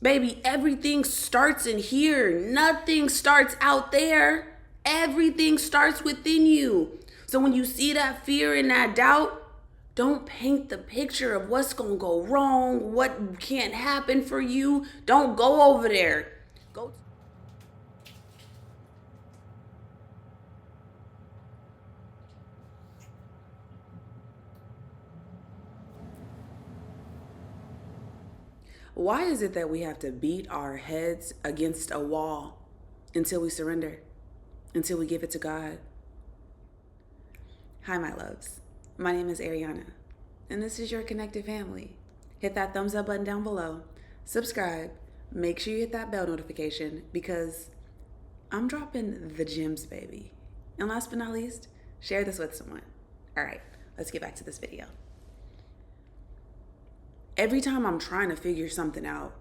Baby, everything starts in here. Nothing starts out there. Everything starts within you. So when you see that fear and that doubt, don't paint the picture of what's going to go wrong, what can't happen for you. Don't go over there. Go. Why is it that we have to beat our heads against a wall until we surrender, until we give it to God? Hi, my loves. My name is Areania, and this is your connected family. Hit that thumbs up button down below, subscribe, make sure you hit that bell notification because I'm dropping the gems, baby. And last but not least, share this with someone. All right, let's get back to this video. Every time I'm trying to figure something out,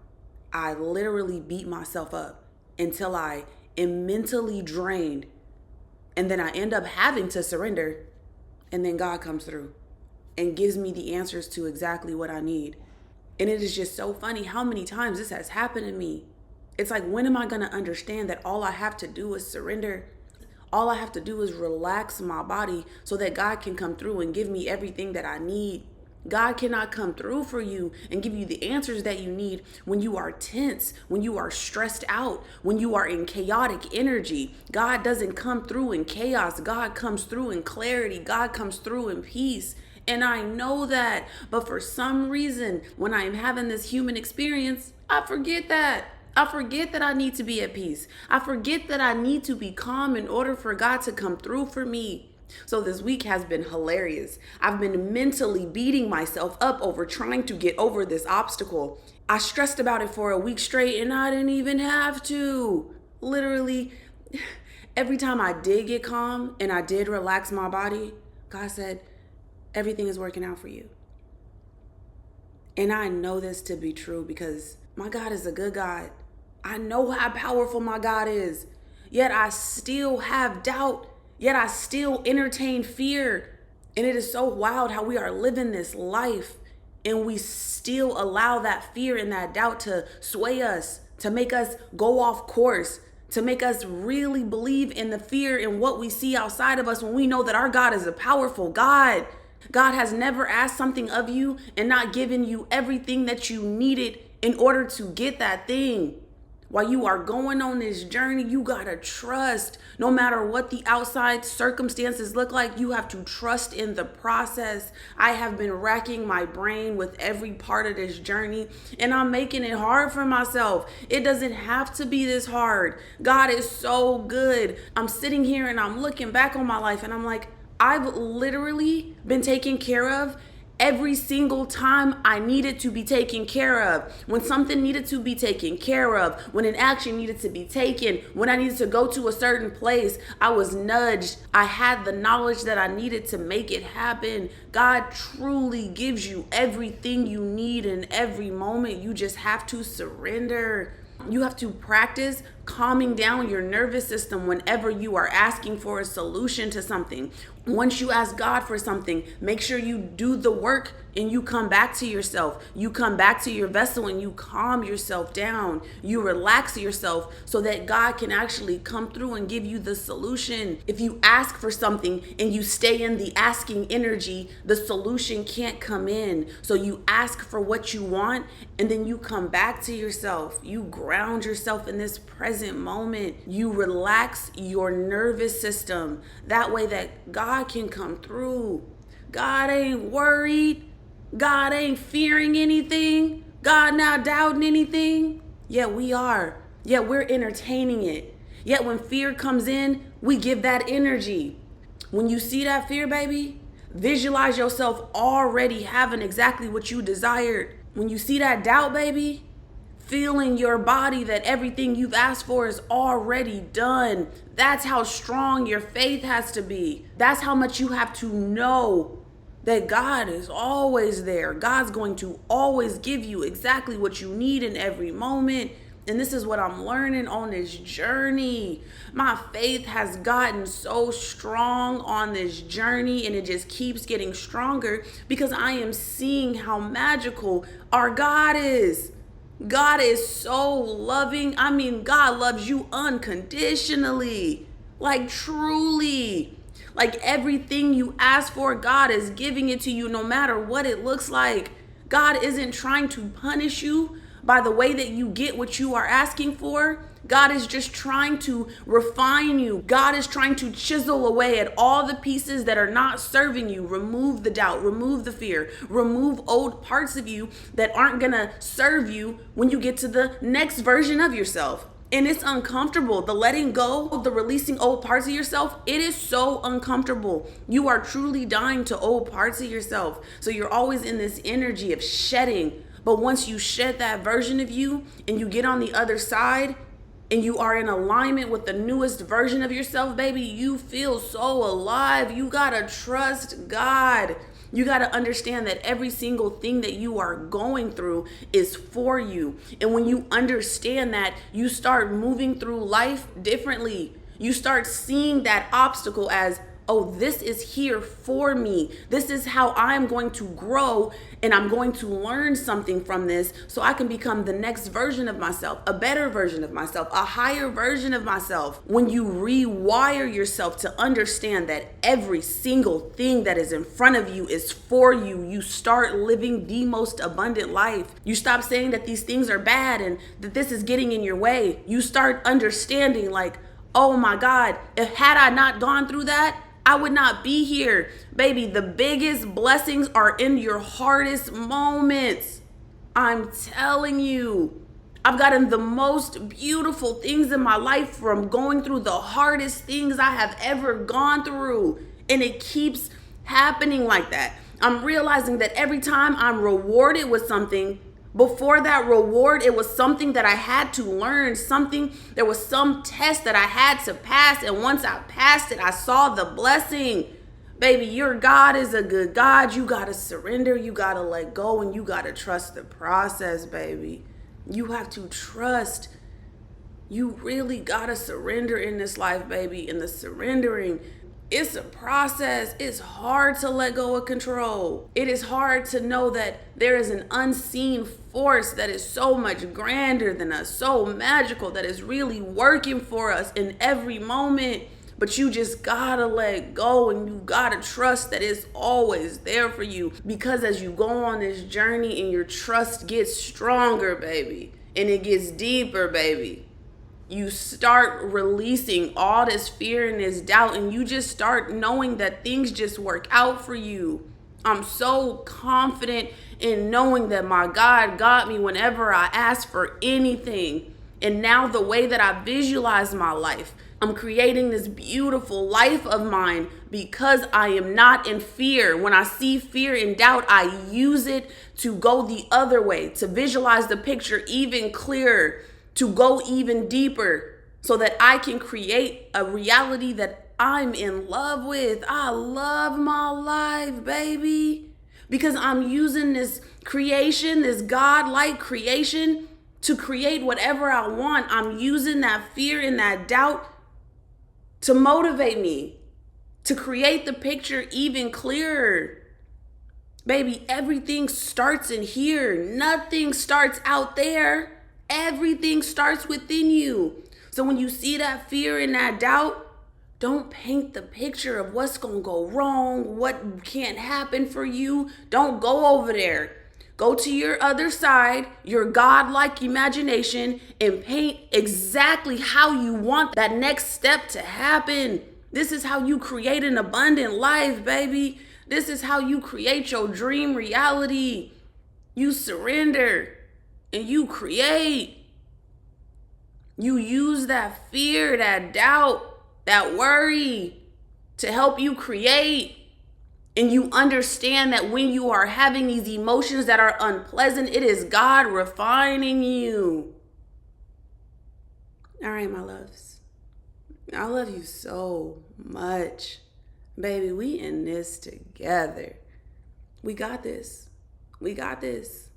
I literally beat myself up until I am mentally drained. And then I end up having to surrender. And then God comes through and gives me the answers to exactly what I need. And it is just so funny how many times this has happened to me. It's like, when am I going to understand that all I have to do is surrender? All I have to do is relax my body so that God can come through and give me everything that I need. God cannot come through for you and give you the answers that you need when you are tense, when you are stressed out, when you are in chaotic energy. God doesn't come through in chaos. God comes through in clarity. God comes through in peace. And I know that. But for some reason, when I am having this human experience, I forget that. I forget that I need to be at peace. I forget that I need to be calm in order for God to come through for me. So this week has been hilarious. I've been mentally beating myself up over trying to get over this obstacle. I stressed about it for a week straight and I didn't even have to. Literally, every time I did get calm and I did relax my body, God said, everything is working out for you. And I know this to be true because my God is a good God. I know how powerful my God is. Yet I still have doubt. Yet I still entertain fear. And it is so wild how we are living this life and we still allow that fear and that doubt to sway us, to make us go off course, to make us really believe in the fear and what we see outside of us when we know that our God is a powerful God. God has never asked something of you and not given you everything that you needed in order to get that thing. While you are going on this journey, you gotta trust. No matter what the outside circumstances look like, you have to trust in the process. I have been racking my brain with every part of this journey, and I'm making it hard for myself. It doesn't have to be this hard. God is so good. I'm sitting here and I'm looking back on my life, and I'm like, I've literally been taken care of every single time I needed to be taken care of. When something needed to be taken care of, when an action needed to be taken, when I needed to go to a certain place, I was nudged. I had the knowledge that I needed to make it happen. God truly gives you everything you need in every moment. You just have to surrender. You have to practice calming down your nervous system whenever you are asking for a solution to something. Once you ask God for something, make sure you do the work and you come back to yourself. You come back to your vessel and you calm yourself down. You relax yourself so that God can actually come through and give you the solution. If you ask for something and you stay in the asking energy, the solution can't come in. So you ask for what you want and then you come back to yourself. You ground yourself in this present moment. You relax your nervous system. That way that God can come through. God ain't worried. God ain't fearing anything. God not doubting anything. Yet we are. Yet we're entertaining it. Yet when fear comes in, we give that energy. When you see that fear, baby, visualize yourself already having exactly what you desired. When you see that doubt, baby, feel in your body that everything you've asked for is already done. That's how strong your faith has to be. That's how much you have to know that God is always there. God's going to always give you exactly what you need in every moment. And this is what I'm learning on this journey. My faith has gotten so strong on this journey, and it just keeps getting stronger because I am seeing how magical our God is. God is so loving. I mean, God loves you unconditionally. Like, truly. Like, everything you ask for, God is giving it to you no matter what it looks like. God isn't trying to punish you by the way that you get what you are asking for. God is just trying to refine you. God is trying to chisel away at all the pieces that are not serving you. Remove the doubt, remove the fear, remove old parts of you that aren't going to serve you when you get to the next version of yourself. And it's uncomfortable. The letting go, the releasing old parts of yourself, it is so uncomfortable. You are truly dying to old parts of yourself. So you're always in this energy of shedding. But once you shed that version of you and you get on the other side and you are in alignment with the newest version of yourself, baby, you feel so alive. You gotta trust God. You got to understand that every single thing that you are going through is for you. And when you understand that, you start moving through life differently. You start seeing that obstacle as, oh, this is here for me. This is how I'm going to grow, and I'm going to learn something from this so I can become the next version of myself, a better version of myself, a higher version of myself. When you rewire yourself to understand that every single thing that is in front of you is for you, you start living the most abundant life. You stop saying that these things are bad and that this is getting in your way. You start understanding like, oh my God, if had I not gone through that, I would not be here. Baby, the biggest blessings are in your hardest moments. I'm telling you. I've gotten the most beautiful things in my life from going through the hardest things I have ever gone through. And it keeps happening like that. I'm realizing that every time I'm rewarded with something, before that reward, it was something that I had to learn, there was some test that I had to pass. And once I passed it, I saw the blessing. Baby, your God is a good God. You got to surrender. You got to let go, and you got to trust the process, baby. You have to trust. You really got to surrender in this life, baby. And the surrendering, it's a process. It's hard to let go of control. It is hard to know that there is an unseen force that is so much grander than us, so magical, that is really working for us in every moment. But you just gotta let go, and you gotta trust that it's always there for you. Because as you go on this journey and your trust gets stronger, baby, and it gets deeper, baby, you start releasing all this fear and this doubt, and you just start knowing that things just work out for you. I'm so confident in knowing that my God got me whenever I ask for anything. And now the way that I visualize my life, I'm creating this beautiful life of mine because I am not in fear. When I see fear and doubt, I use it to go the other way, to visualize the picture even clearer, to go even deeper so that I can create a reality that I'm in love with. I love my life, baby, because I'm using this creation, this God-like creation, to create whatever I want. I'm using that fear and that doubt to motivate me, to create the picture even clearer. Baby, everything starts in here. Nothing starts out there. Everything starts within you. So when you see that fear and that doubt, don't paint the picture of what's going to go wrong, what can't happen for you. Don't go over there. Go to your other side, your God-like imagination, and paint exactly how you want that next step to happen. This is how you create an abundant life, baby. This is how you create your dream reality. You surrender and you create. You use that fear, that doubt, that worry to help you create. And you understand that when you are having these emotions that are unpleasant, it is God refining you. All right, my loves. I love you so much. Baby, we in this together. We got this. We got this.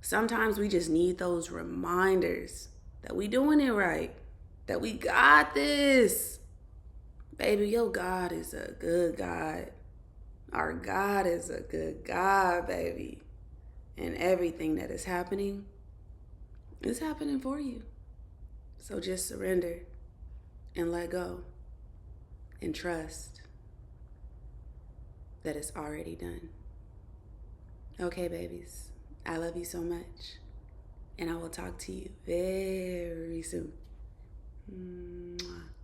Sometimes we just need those reminders that we doing it right, that we got this. Baby, your God is a good God. Our God is a good God, baby. And everything that is happening, It's happening for you. So just surrender and let go and trust that it's already done. Okay, babies, I love you so much, and I will talk to you very soon. Mwah.